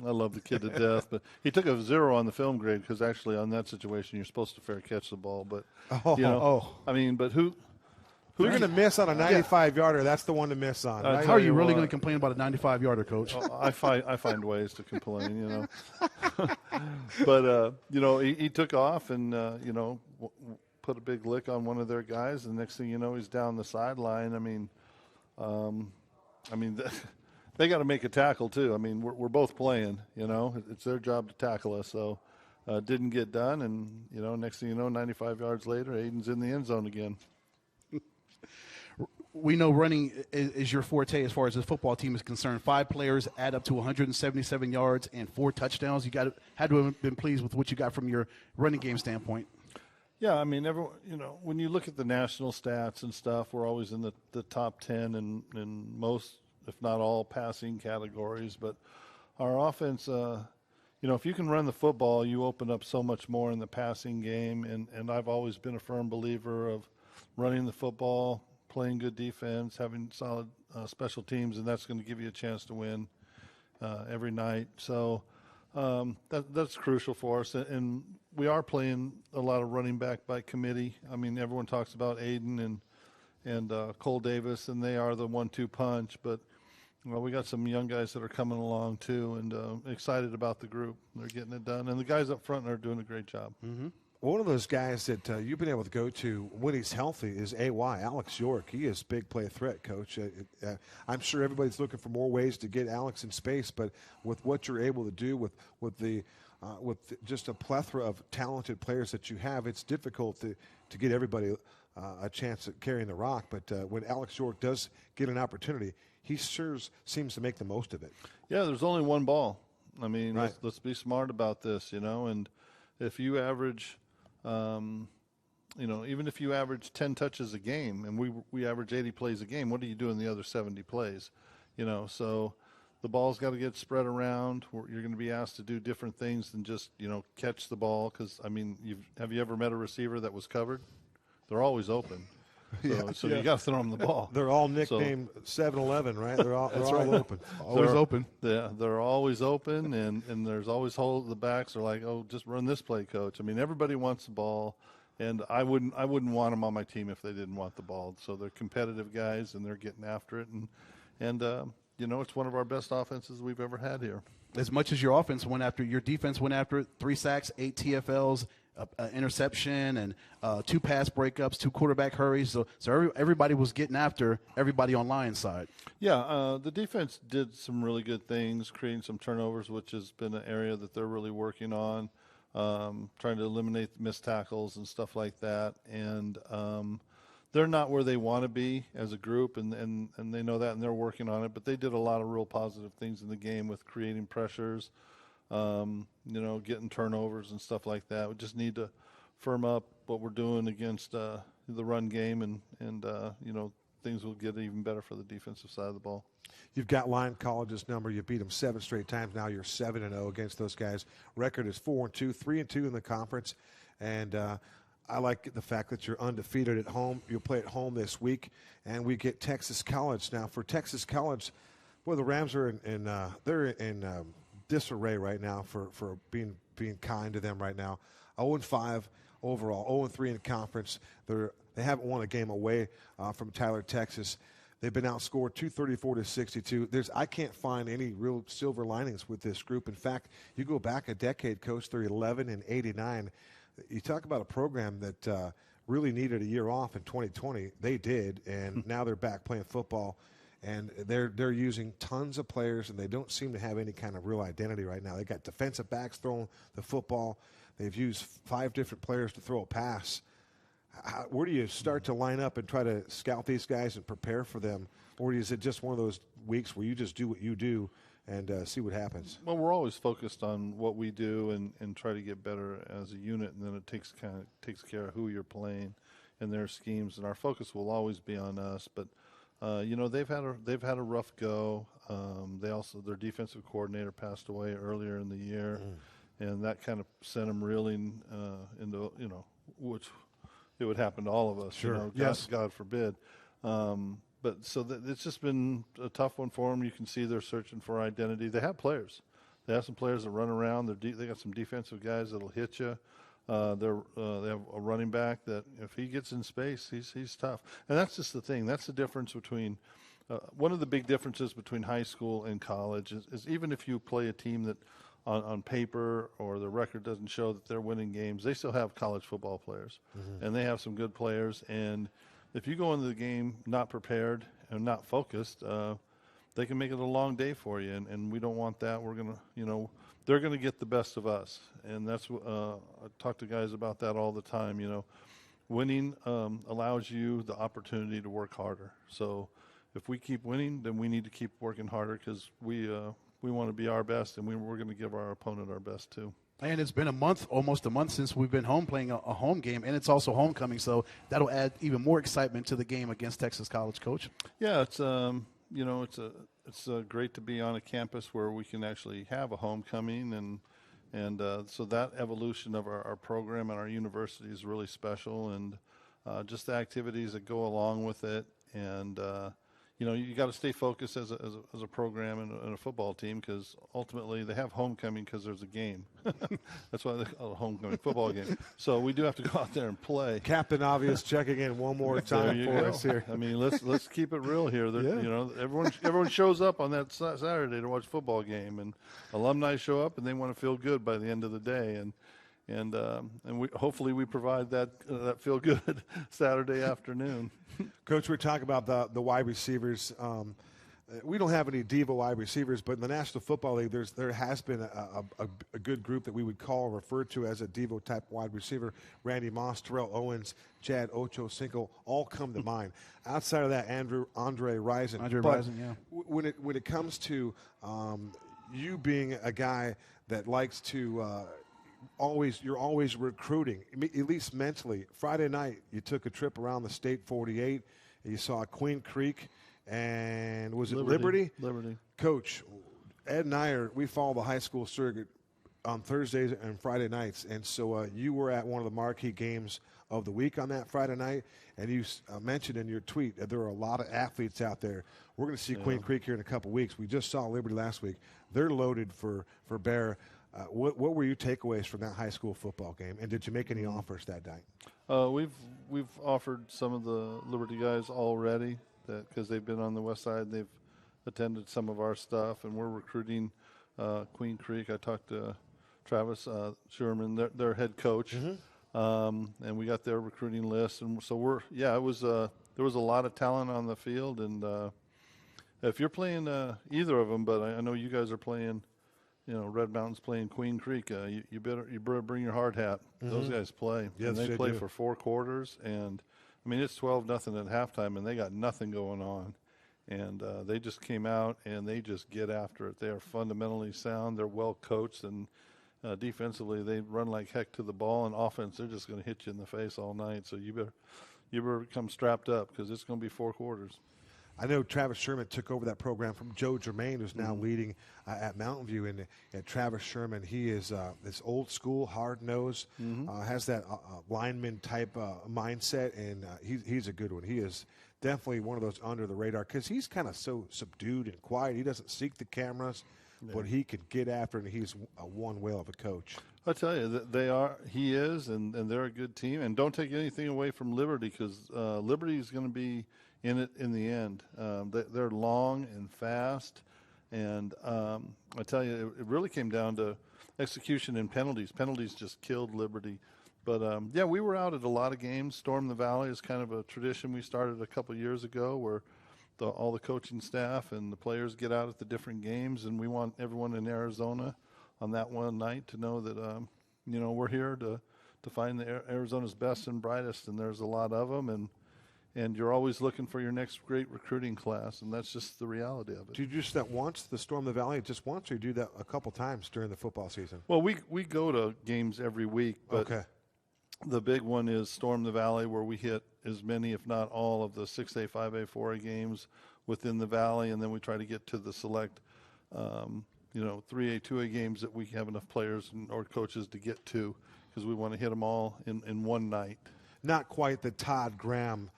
I love the kid to death, but he took a 0 on the film grade because actually on that situation you're supposed to fair catch the ball. But I mean, but who? You're going to miss on a 95-yarder. That's the one to miss on. Right? How are you really going to complain about a 95-yarder, Coach? I find ways to complain, But he took off and put a big lick on one of their guys, and next thing you know, he's down the sideline. They got to make a tackle too. I mean, we're both playing. It's their job to tackle us. So didn't get done, and next thing you know, 95 yards later, Aiden's in the end zone again. We know running is your forte as far as the football team is concerned. 5 players add up to 177 yards and 4 touchdowns. You had to have been pleased with what you got from your running game standpoint. Yeah, I mean, when you look at the national stats and stuff, we're always in the top 10 in most, if not all, passing categories. But our offense, if you can run the football, you open up so much more in the passing game. And I've always been a firm believer of running the football, playing good defense, having solid special teams, and that's going to give you a chance to win every night. So that's crucial for us. And we are playing a lot of running back by committee. I mean, everyone talks about Aiden and Cole Davis, and they are the 1-2 punch. But we got some young guys that are coming along too, and excited about the group. They're getting it done, and the guys up front are doing a great job. Mm-hmm. One of those guys that you've been able to go to when he's healthy is Alex York. He is big play threat, Coach. I'm sure everybody's looking for more ways to get Alex in space, but with what you're able to do with just a plethora of talented players that you have, it's difficult to get everybody a chance at carrying the rock. But when Alex York does get an opportunity, he sure seems to make the most of it. Yeah, there's only one ball. I mean, right. let's be smart about this, and if you average even if you average 10 touches a game, and we average 80 plays a game, what do you do in the other 70 plays? So the ball's got to get spread around. You're going to be asked to do different things than just, catch the ball. Because, I mean, have you ever met a receiver that was covered? They're always open. So you got to throw them the ball. They're all nicknamed 7-Eleven, right? They're all open. Always open. Yeah, they're always open, and there's always holes. The backs are like, oh, just run this play, coach. I mean, everybody wants the ball, and I wouldn't want them on my team if they didn't want the ball. So they're competitive guys, and they're getting after it, and it's one of our best offenses we've ever had here. As much as your offense went after, your defense went after it. 3 sacks, 8 TFLs. Interception and 2 pass breakups, 2 quarterback hurries. So everybody was getting after everybody on Lions' side. Yeah, the defense did some really good things, creating some turnovers, which has been an area that they're really working on, trying to eliminate missed tackles and stuff like that. And they're not where they want to be as a group, and they know that, and they're working on it. But they did a lot of real positive things in the game with creating pressures, getting turnovers and stuff like that. We just need to firm up what we're doing against the run game, and things will get even better for the defensive side of the ball. You've got Lyon College's number. You beat them 7 straight times. Now you're 7-0 against those guys. Record is 4-2, 3-2 in the conference, and I like the fact that you're undefeated at home. You'll play at home this week, and we get Texas College. Now for Texas College, boy, the Rams are they're in disarray right now for being kind to them right now. 0-5 overall, 0-3 in conference. They're They haven't won a game away from Tyler, Texas. They've been outscored 234-62. I can't find any real silver linings with this group. In fact, you go back a decade, Coach, they're 11-89. You talk about a program that really needed a year off in 2020. They did, and now they're back playing football. And they're using tons of players, and they don't seem to have any kind of real identity right now. They got defensive backs throwing the football. They've used 5 different players to throw a pass. Where do you start to line up and try to scout these guys and prepare for them? Or is it just one of those weeks where you just do what you do and see what happens? Well, we're always focused on what we do and try to get better as a unit, and then it takes care of who you're playing and their schemes, and our focus will always be on us. But they've had a rough go. Their defensive coordinator passed away earlier in the year, and that kind of sent them reeling into which it would happen to all of us. Sure. God forbid. But it's just been a tough one for them. You can see they're searching for identity. They have players. They have some players that run around. They got some defensive guys that'll hit you. They have a running back that if he gets in space, he's tough. And that's just the thing. That's the difference between one of the big differences between high school and college is even if you play a team that on paper or the record doesn't show that they're winning games, they still have college football players, and they have some good players. And if you go into the game not prepared and not focused, they can make it a long day for you, and we don't want that. We're gonna, they're gonna get the best of us, and that's I talk to guys about that all the time. Winning allows you the opportunity to work harder. So if we keep winning, then we need to keep working harder because we want to be our best, and we're going to give our opponent our best too. And it's been almost a month since we've been home playing a home game, and it's also homecoming, so that'll add even more excitement to the game against Texas College, Coach. Yeah, it's it's great to be on a campus where we can actually have a homecoming, and so that evolution of our program and our university is really special, and just the activities that go along with it, and you got to stay focused as a program and a football team because ultimately they have homecoming because there's a game. That's why they call it a homecoming football game. So we do have to go out there and play. Captain Obvious checking in one more time for us here. I mean, let's keep it real here. Everyone shows up on that Saturday to watch a football game, and alumni show up and they want to feel good by the end of the day, and we hopefully we provide that feel good Saturday afternoon. Coach, we're talking about the wide receivers. We don't have any diva wide receivers, but in the National Football League, there has been a good group that we would call or refer to as a diva type wide receiver. Randy Moss, Terrell Owens, Chad Ochocinco all come to mind. Outside of that, Andre Rison. Yeah. When it comes to you being a guy that likes to you're always recruiting, at least mentally. Friday night, you took a trip around the State 48. You saw Queen Creek, and was it Liberty? Liberty. Coach, Ed and I we follow the high school circuit on Thursdays and Friday nights, and so you were at one of the marquee games of the week on that Friday night, and you mentioned in your tweet that there are a lot of athletes out there. We're going to see Queen Creek here in a couple weeks. We just saw Liberty last week. They're loaded for bear. What were your takeaways from that high school football game, and did you make any offers that night? We've offered some of the Liberty guys already because they've been on the west side. They've attended some of our stuff, and we're recruiting Queen Creek. I talked to Travis Sherman, their head coach, and we got their recruiting list. And so there was a lot of talent on the field, and if you're playing either of them, but I know you guys are playing. Red Mountain's playing Queen Creek. You better bring your hard hat. Those guys play. Yes, and they play do. for 4 quarters, and I mean it's 12-0 at halftime, and they got nothing going on. And they just came out and they just get after it. They are fundamentally sound. They're well coached, and defensively they run like heck to the ball. And offense, they're just going to hit you in the face all night. So you better come strapped up because it's going to be 4 quarters. I know Travis Sherman took over that program from Joe Germain, who's now leading at Mountain View. And Travis Sherman, he is this old school, hard nosed, has that lineman type mindset, and he's a good one. He is definitely one of those under the radar because he's kind of so subdued and quiet. He doesn't seek the cameras, but he can get after it, and he's one whale of a coach. I tell you, he is, and they're a good team. And don't take anything away from Liberty, because Liberty is going to be in it in the end. They're long and fast, and I tell you, it really came down to execution and penalties. Penalties just killed Liberty. But, yeah, we were out at a lot of games. Storm the Valley is kind of a tradition we started a couple years ago, where all the coaching staff and the players get out at the different games, and we want everyone in Arizona on that one night to know that, we're here to find Arizona's best and brightest, and there's a lot of them, and you're always looking for your next great recruiting class, and that's just the reality of it. Do you just that once, the Storm the Valley, just once, or you do that a couple times during the football season? Well, we go to games every week, but okay. The big one is Storm the Valley, where we hit as many, if not all, of the 6A, 5A, 4A games within the Valley, and then we try to get to the select 3A, 2A games that we have enough players or coaches to get to, because we want to hit them all in one night. Not quite the Todd Graham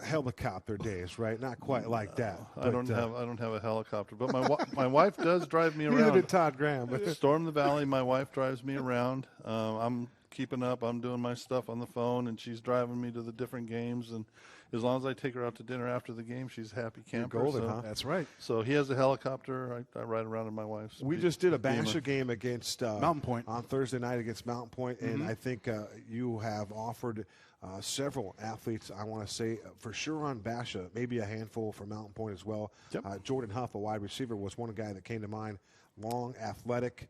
helicopter days, right? Not quite like that. I don't have a helicopter, but my wife does drive me around. Neither did Todd Graham. But Storm the Valley, my wife drives me around. I'm keeping up. I'm doing my stuff on the phone, and she's driving me to the different games. And as long as I take her out to dinner after the game, she's a happy camper. You're golden, huh? That's right. So he has a helicopter. I ride around in my wife's. We just did a Basher game against Mountain Point on Thursday night against Mountain Point, and I think you have offered several athletes. I want to say for sure on Basha, maybe a handful for Mountain Point as well. Yep. Jordan Huff, a wide receiver, was one guy that came to mind. Long, athletic,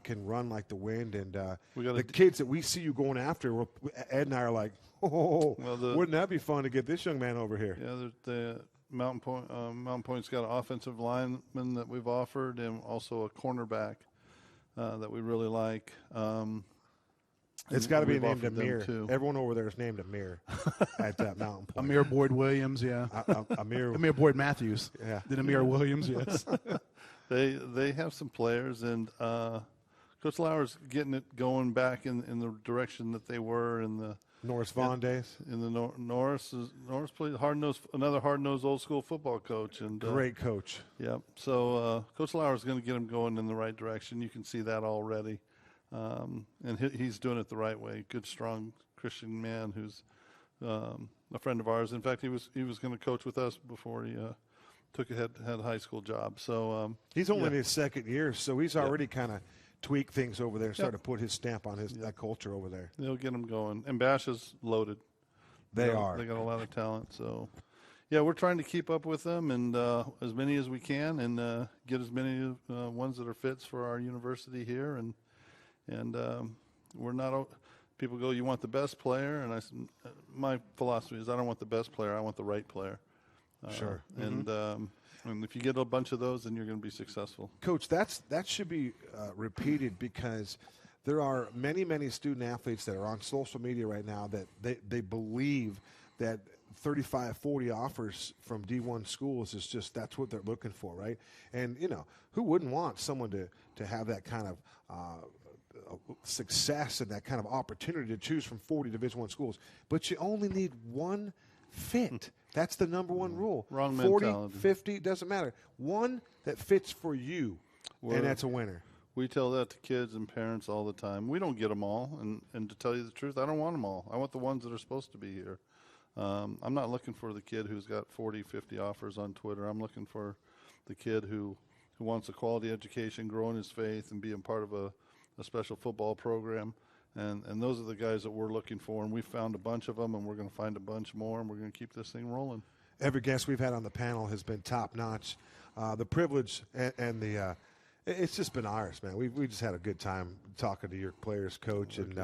can run like the wind, and the kids that we see you going after, Ed and I are like, wouldn't that be fun to get this young man over here? Yeah, the Mountain Point's got an offensive lineman that we've offered, and also a cornerback that we really like. It's got to be named Amir. Everyone over there is named Amir at that Mountain Point. Amir Boyd Williams, yeah. Amir Boyd Matthews. Yeah. Then Amir Williams, yes. They have some players, and Coach Lauer's getting it going back in the direction that they were in the Norris Vaughn days. In the Norris played another hard-nosed old school football coach, and great coach. Yeah. So Coach Lauer's going to get him going in the right direction. You can see that already, and he's doing it the right way. Good, strong Christian man who's a friend of ours. In fact, he was going to coach with us before he had a high school job. So he's only in his second year, so he's already kind of tweaked things over there and started to put his stamp on that culture over there. They'll get him going. And Bash is loaded. They got a lot of talent. So, yeah, we're trying to keep up with them and as many as we can, and get as many ones that are fits for our university here. And we're not. People go, you want the best player, and I said, my philosophy is I don't want the best player. I want the right player. Sure. And if you get a bunch of those, then you're going to be successful. Coach, that should be repeated, because there are many, many student athletes that are on social media right now that they believe that 35, 40 offers from D1 schools is just, that's what they're looking for, right? And, who wouldn't want someone to have that kind of success and that kind of opportunity to choose from 40 Division I schools? But you only need one fit. That's the number one rule. Wrong 40, mentality. 50, doesn't matter. One that fits for you, and that's a winner. We tell that to kids and parents all the time. We don't get them all, and to tell you the truth, I don't want them all. I want the ones that are supposed to be here. I'm not looking for the kid who's got 40, 50 offers on Twitter. I'm looking for the kid who wants a quality education, grow in his faith, and be a part of a special football program. And those are the guys that we're looking for, and we found a bunch of them, and we're going to find a bunch more, and we're going to keep this thing rolling. Every guest we've had on the panel has been top-notch. The privilege and the it's just been ours, man. We just had a good time talking to your players, Coach, and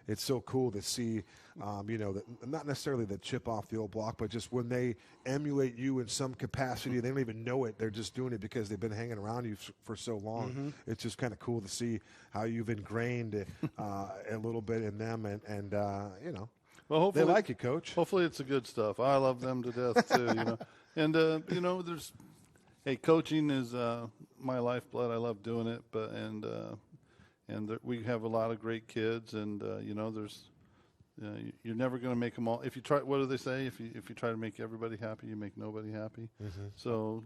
it's so cool to see, that not necessarily the chip off the old block, but just when they emulate you in some capacity, they don't even know it. They're just doing it because they've been hanging around you for so long. Mm-hmm. It's just kind of cool to see how you've ingrained a little bit in them, and well, hopefully, they like you, Coach. Hopefully it's the good stuff. I love them to death too, And there's. Hey, coaching is my lifeblood. I love doing it, we have a lot of great kids, and you're never going to make them all. If you try, what do they say? If you try to make everybody happy, you make nobody happy. Mm-hmm. So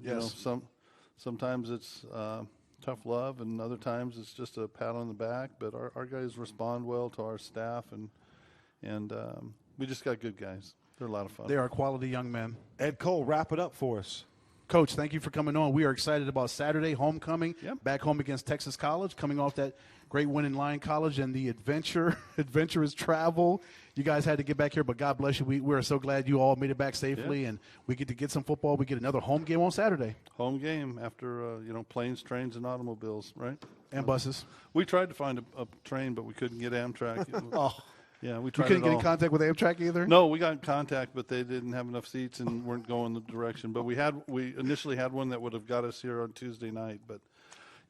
sometimes it's tough love, and other times it's just a pat on the back. But our guys respond well to our staff, and we just got good guys. They're a lot of fun. They are quality young men. Ed Cole, wrap it up for us. Coach, thank you for coming on. We are excited about Saturday, homecoming, back home against Texas College, coming off that great win in Lyon College and the adventurous travel. You guys had to get back here, but God bless you. We're so glad you all made it back safely, and we get to get some football. We get another home game on Saturday. Home game after, planes, trains, and automobiles, right? And buses. We tried to find a train, but we couldn't get Amtrak. Yeah, we You tried couldn't it get all. in contact with Amtrak either? No, we got in contact, but they didn't have enough seats and weren't going the direction. But we initially had one that would have got us here on Tuesday night. But,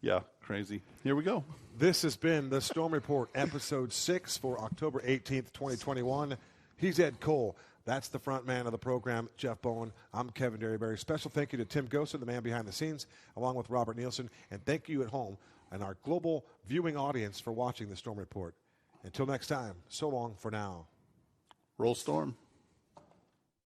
yeah, crazy. Here we go. This has been the Storm Report, Episode 6 for October 18th, 2021. He's Ed Cole. That's the front man of the program, Jeff Bowen. I'm Kevin Derryberry. Special thank you to Tim Gosa, the man behind the scenes, along with Robert Nielsen. And thank you at home and our global viewing audience for watching the Storm Report. Until next time, so long for now. Roll Storm.